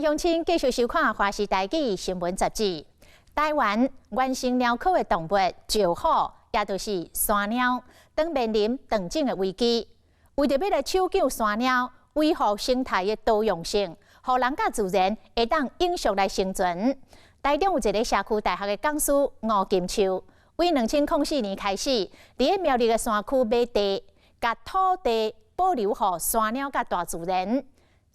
乡亲继续收看《华视台语》新闻杂志。台湾原生鸟科的动物石虎，也就是山鸟，当面临断种的危机。为着要来抢救山鸟，维护生态的多样性，互人甲自然会当永续来生存。台中有一个社区大学的讲师吴金秋，为2004年开始，伫苗栗的山区买地，甲土地保留予山鸟甲大自然。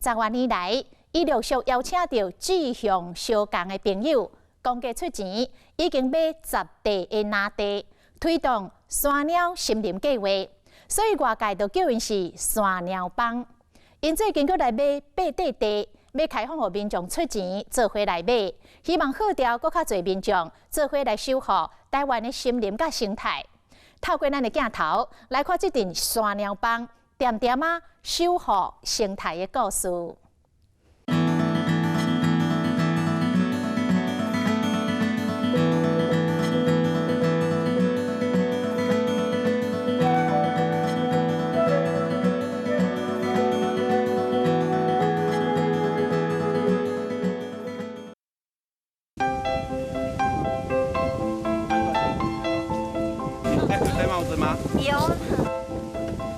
10多年来，伊陆续邀请到志向相同的朋友，公家出钱，已经买10地的拿地，推动山鸟森林计划。所以外界就叫因是山鸟帮。因最近佫来买8块地，要开放予民众出钱做伙来买，希望号召佫较侪民众做伙来守护台湾的森林甲生态。透过咱的镜头来看这阵山鸟帮点点啊守护生态的故事。戴帽子吗？有。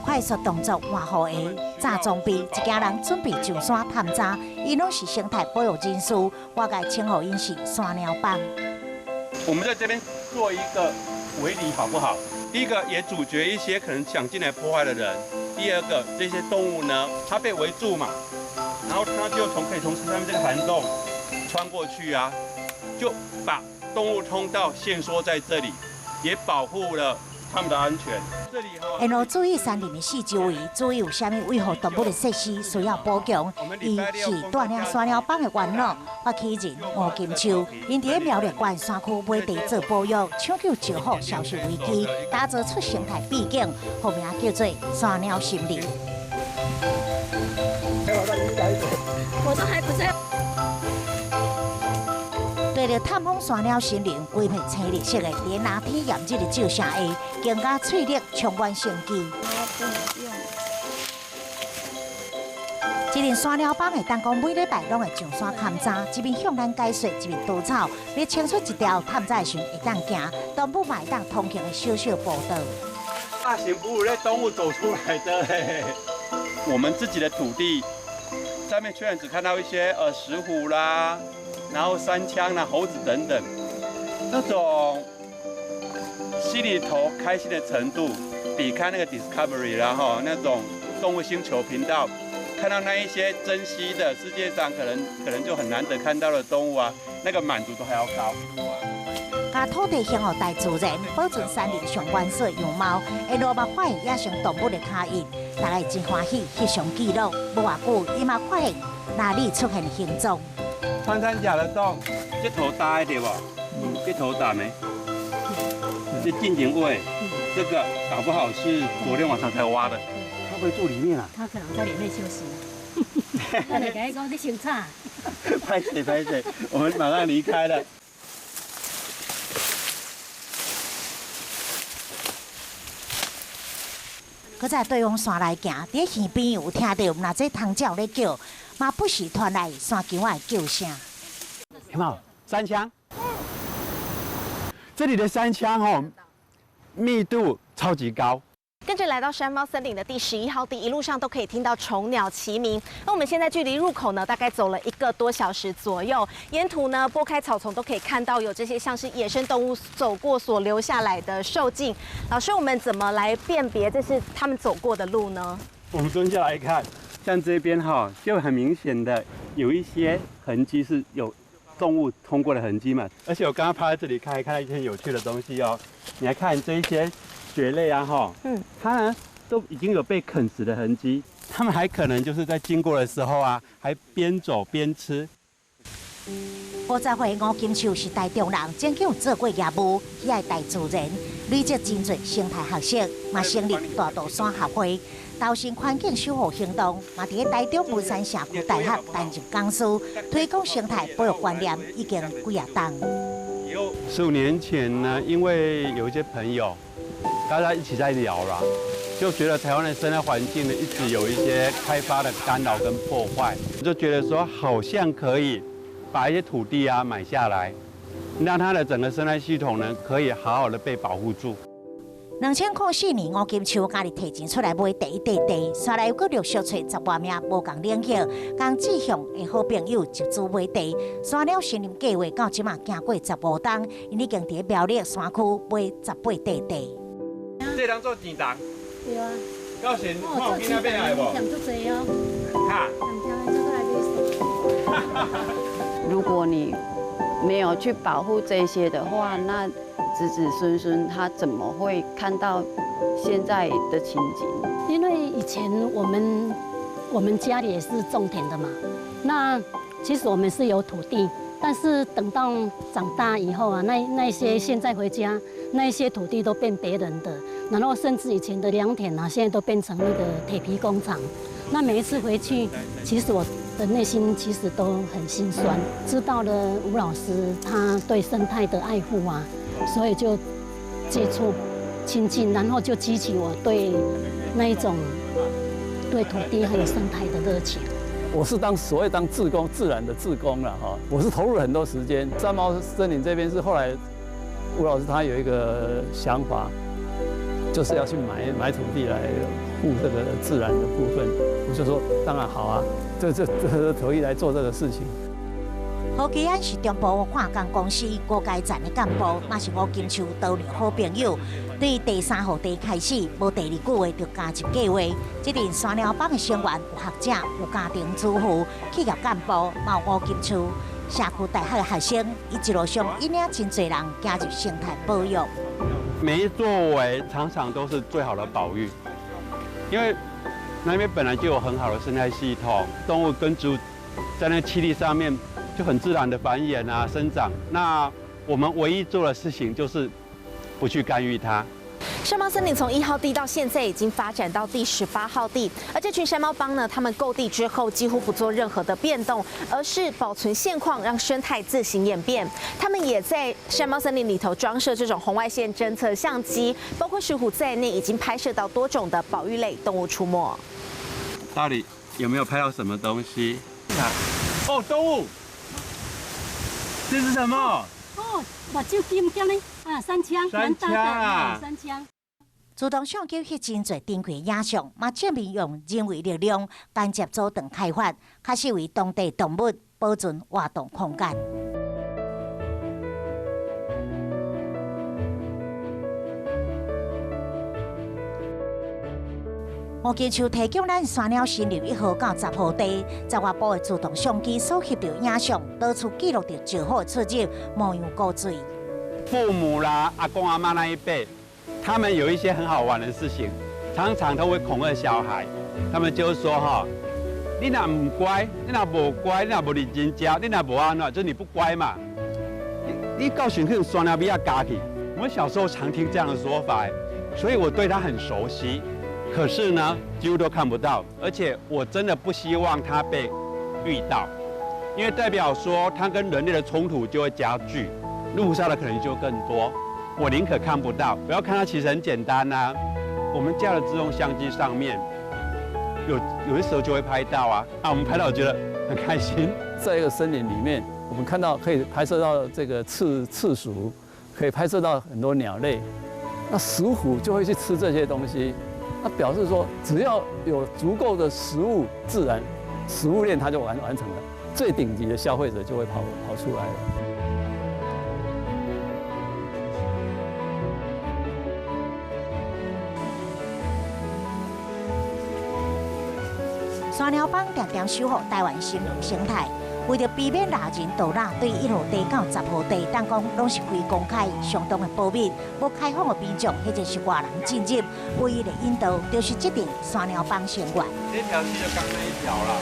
快速动作换好鞋，炸装备，一家人准备上山探查，因拢是生态保育人士，我该称呼因是山鸟帮。我们在这边做一个围篱，好不好？第一个也阻绝一些可能想进来破坏的人。第二个，这些动物呢，它被围住嘛，然后它就可以从上面这个涵洞穿过去啊，就把动物通道限缩在这里，也保护了他们的安全。这里哈，然后注意山林的四周围，注意有啥物维护动物的设施需要补强。伊是带领山鸟帮的元老发起人吴金秋，因伫苗栗县山区买地做保育，抢救石虎消失危机，打造出生态秘境，后名叫做山鸟森林。我都还不在。为了探访山鸟森林，规片青绿色的连拿体验这个照相下，更加翠绿充满生机。这阵山鸟帮的当讲每礼拜拢会上山探查，一边向咱解说，一边督草，要清出一条探查的时会当行，动物嘛会当通行的小小步道。大型哺乳类动物走出来的嘿，我们自己的土地上面虽然只看到一些石虎啦。然后山羌啦、猴子等等，那种心里头开心的程度，比看那个 Discovery 然后那种动物星球频道，看到那一些珍稀的世界上可能就很难得看到的动物啊，那个满足度还要高。把土地献予大自然，保存山林上原始样貌，会落目发现野生动物的脚印，大家真欢喜翕相记录。不偌久，伊嘛发现哪里出现形状。穿山甲的洞，这头大一点吧？这头大没？这近景位，这个搞不好是昨天晚上才挖的。他会住里面啊？他可能在里面休息。他来跟你讲，你先吵。拍水拍水，我们马上离开了。搁在对往山来行，伫耳边有听到那只汤鸟咧叫，嘛不时传来山墙的叫声。有没有山羌？这里的山羌哦，密度超级高。跟着来到山猫森林的第11号地，一路上都可以听到虫鸟齐鸣。那我们现在距离入口呢，大概走了1个多小时左右。沿途呢，拨开草丛都可以看到有这些像是野生动物走过所留下来的兽径。老师，我们怎么来辨别这是他们走过的路呢？我们蹲下来看，像这边哈，就很明显的有一些痕迹是有动物通过的痕迹嘛。而且我刚刚趴在这里看到一些有趣的东西哦。你来看这一些蕨类啊，哈，它呢都已经有被啃食的痕迹，它们还可能就是在经过的时候啊，还边走边吃。50岁吴金秋是台中人，曾经有做过业务，喜爱大自然，累积真侪生态学识，嘛成立大肚山协会，投身环境守护行动，嘛伫台中文山社区大学担任讲师，推广生态保育观念已经几啊档。15年前呢，因为有一些朋友，大家一起在聊啦，就觉得台湾的生态环境呢，一直有一些开发的干扰跟破坏，就觉得说好像可以把一些土地啊买下来，让它的整个生态系统呢可以好好的被保护住。2004年，吴金秋家己提钱出来买第一块地，后来佫陆续找10多名无共领袖、共志向的好朋友集资买地。山鸟森林计划到即马行过15冬，因已经伫苗栗山区买18块地。这当做钱当。对啊。到时看有囡仔买来无？赚足济哦。哈。如果你没有去保护这些的话，那子子孙孙他怎么会看到现在的情景？因为以前我们家里也是种田的嘛，那其实我们是有土地，但是等到长大以后啊，那些现在回家那些土地都变别人的，然后甚至以前的良田啊，现在都变成那个铁皮工厂。那每一次回去，其实我的内心其实都很心酸。知道了吴老师他对生态的爱护啊，所以就接触亲近，然后就激起我对那一种对土地还有生态的热情。我是所谓当志工，自然的志工了哈。我是投入了很多时间。三毛森林这边是后来吴老师他有一个想法，就是要去买土地来护这个自然的部分。我就说当然好啊，这可以来做这个事情。何基安是中部化工公司高阶站的干部，嘛是吴金秋多年好朋友。对第3号地开始，无第2句话就加入计划。这阵山鸟帮的成员有学者、有家庭主妇、企业干部，嘛有吴金秋。社区大学的学生，伊一路上引领真侪人加入生态保育。每一作为常常都是最好的保育，因为那边本来就有很好的生态系统，动物跟植物在那栖地上面就很自然的繁衍啊、生长。那我们唯一做的事情就是不去干预它。山猫森林从1号地到现在已经发展到第18号地，而这群山猫帮呢，他们购地之后几乎不做任何的变动，而是保存现况，让生态自行演变。他们也在山猫森林里头装设这种红外线侦测相机，包括石虎在内，已经拍摄到多种的保育类动物出没。到底有没有拍到什么东西？哦，动物，这是什么？哦，目睭金奖呢？啊，山枪，山枪啊，山枪。自动相机翕真侪珍贵影像，嘛证明用人为力量间接阻断开发，确实为当地动物保存活动空间。吴金秋提供咱山鸟森林1号到10号地，在外部的自动相机所翕到影像，多处记录着石虎出入，模样古锥。父母啦、阿公阿妈那一辈，他们有一些很好玩的事情，常常都会恐吓小孩。他们就说哈，你若唔乖，你若无乖，你若无认真教，你若无安怎，就是你不乖嘛。你告诉去山鸟比较家去。我们小时候常听这样的说法，所以我对他很熟悉。可是呢，几乎都看不到，而且我真的不希望他被遇到，因为代表说他跟人类的冲突就会加剧。路上的可能就更多，我宁可看不到，不要看它，其实很简单啊。我们架的自动相机上面，有的时候就会拍到啊，我们拍到我觉得很开心。在一个森林里面，我们看到可以拍摄到这个赤鼠，可以拍摄到很多鸟类，那石虎就会去吃这些东西，那表示说只要有足够的食物，自然食物链它就完成了，最顶级的消费者就会跑出来了。山鸟帮常常守护台湾森林生态，为着避免垃人盗垃，对1号地到10号地，当讲拢是非公开，相当的保密，无开放的边疆，或者是外人进入，唯一的引导就是这阵山鸟帮成员。这条线就刚那一条了。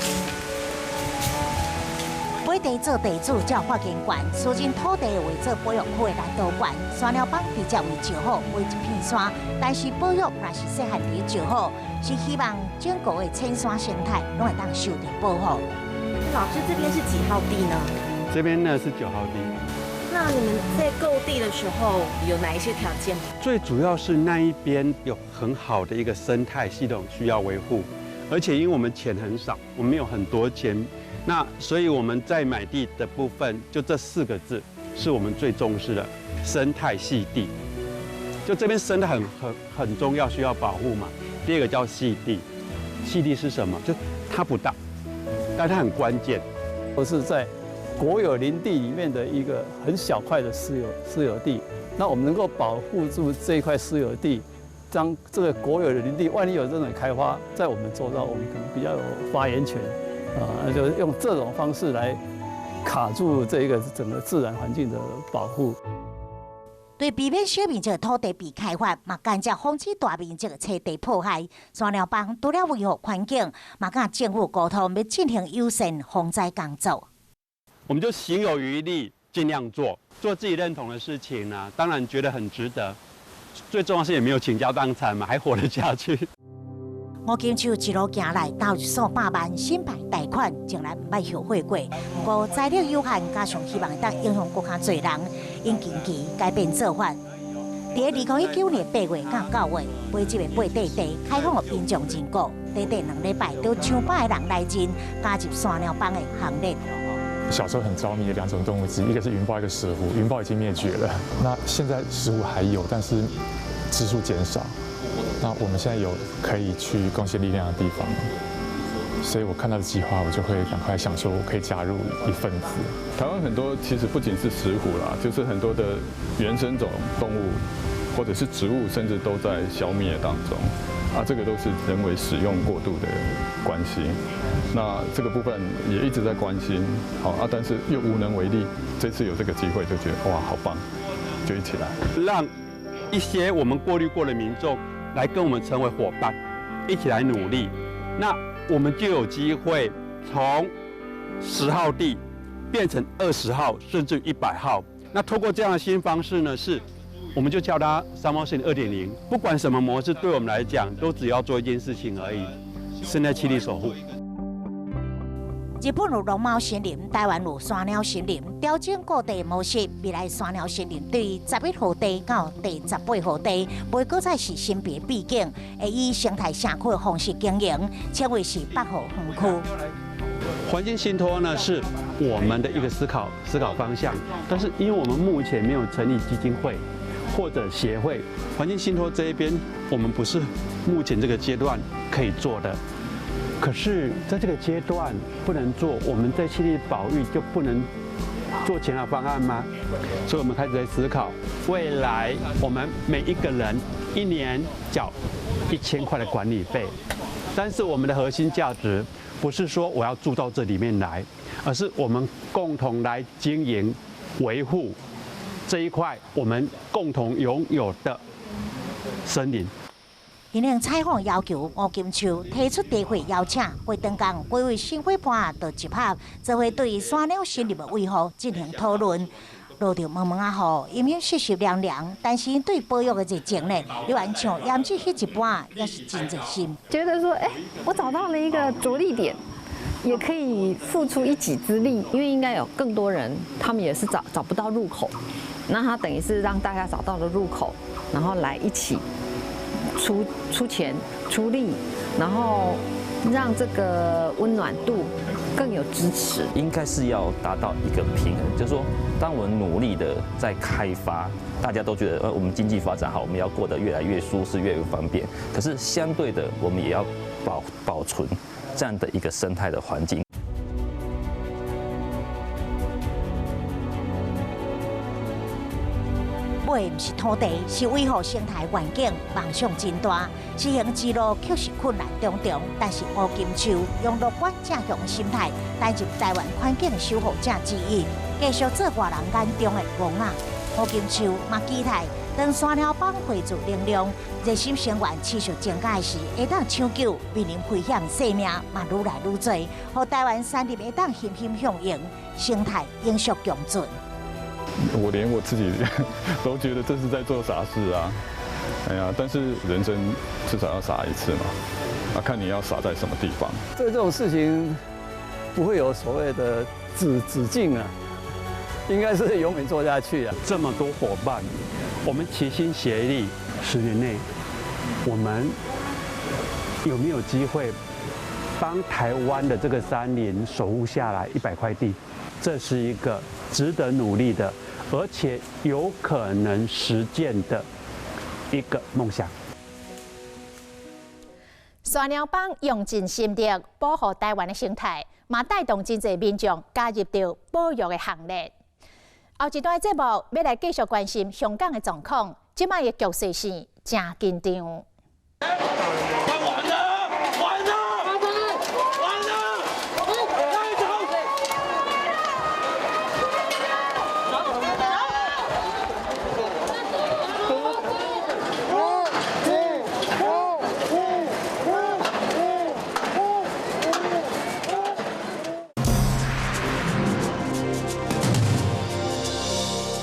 买地做地主才有发言权，私人土地为做保育区的难度悬。山鸟帮比较为石虎，为一片山，但是保育若是适合伫石虎，是希望整个的浅山生态拢会当受到保护。老师，这边是几号地呢？这边呢是9号地。那那你们在购地的时候有哪一些条件？最主要是那一边有很好的一个生态系统需要维护，而且因为我们钱很少，我们没有很多钱，那所以我们在买地的部分，就这4个字是我们最重视的生态系地。就这边生态很重要，需要保护嘛。第二个叫系地，系地是什么？就它不大，但它很关键。都是在国有林地里面的一个很小块的私有地，那我们能够保护住这一块私有地，当这个国有的林地万一有这种开发在我们周遭，我们可能比较有发言权，就是用这种方式来卡住这一个整个自然环境的保护。对避免小面积的土地被开发，嘛甘蔗防止大面积的土地破坏。山寮帮除了维护环境，嘛甲政府沟通要进行优先防灾工作。我们就行有余力，尽量做自己认同的事情呢，当然觉得很值得。最重要是也没有倾家荡产嘛，还活得下去。吴金秋一路行来，投入数百万新牌贷款，从来唔捌后悔过。不过财力有限，加上希望会当影响更较侪人，因近期改变做法。伫2019年8月到9月，买这个8块地开放了民众认购，短短2礼拜，就上百个人来进，加入山寮帮的行列。小时候很着迷的2种动物之一，一个是云豹，一个石虎。云豹已经灭绝了，那现在石虎还有，但是只数减少。那我们现在有可以去贡献力量的地方，所以我看到的计划，我就会赶快想说，我可以加入一份子。台湾很多其实不仅是石虎啦，就是很多的原生种动物或者是植物，甚至都在消灭当中。这个都是人为使用过度的关系。那这个部分也一直在关心，但是又无能为力。这次有这个机会，就觉得哇，好棒，就一起来，让一些我们过滤过的民众来跟我们成为伙伴，一起来努力。那我们就有机会从10号地变成20号，甚至100号。那透过这样的新方式呢，我们就叫它山猫森林2.0。不管什么模式，对我们来讲，都只要做一件事情而已：生态栖地守护。日本有龙猫森林，台湾有山鸟森林，调整各地模式。未来山鸟森林对11号地到第18号地，袂搁再是新别毕竟，会以生态社区的方式经营，称为是8号园区。环境信托呢是我们的一个思考方向，但是因为我们目前没有成立基金会或者协会，环境信托这一边我们不是目前这个阶段可以做的。可是在这个阶段不能做，我们在栖地保育就不能做其他方案吗？所以我们开始在思考，未来我们每一个人1年缴1000块的管理费，但是我们的核心价值不是说我要住到这里面来，而是我们共同来经营、维护这一块我们共同拥有的森林。因应采访要求，吴金秋提出地会邀请，会登港几位新伙伴到集合，则会对山鸟森林的维护进行讨论。路着茫茫啊雨，阴阴湿湿凉凉，但是对保育的热情呢，有人像严志迄一般，也是真热心。觉得说，我找到了一个着力点，也可以付出一己之力，因为应该有更多人，他们也是找不到入口，那他等于是让大家找到了入口，然后来一起出钱出力，然后让这个温暖度更有支持。应该是要达到一个平衡，就是说，当我们努力的在开发，大家都觉得我们经济发展好，我们要过得越来越舒适、越来越方便。可是相对的，我们也要保存这样的一个生态的环境。买不是土地，是维护生态环境，梦想真大。实行之路确实困难重重，但是吴金秋用乐观正向的心态，担任台湾环境的守护者之一，继续做外人眼中的王啊！吴金秋嘛期待，当山鸟帮汇聚能量，热心成员持续增加时，会当抢救面临危险生命嘛愈来愈多，和台湾山林会当欣欣向荣，生态永续共存。我连我自己都觉得这是在做傻事啊！但是人生至少要傻一次嘛，看你要傻在什么地方。这种事情不会有所谓的止境啊，应该是永远做下去啊。这么多伙伴，我们齐心协力，10年内，我们有没有机会帮台湾的这个山林守护下来100块地？这是一个值得努力的，而且有可能实践的一个梦想。山鸟帮用尽心力保护台湾的生态，嘛带动真侪民众加入到保育的行列。后一段节目要来继续关心香港的状况，即摆的局势是真紧张。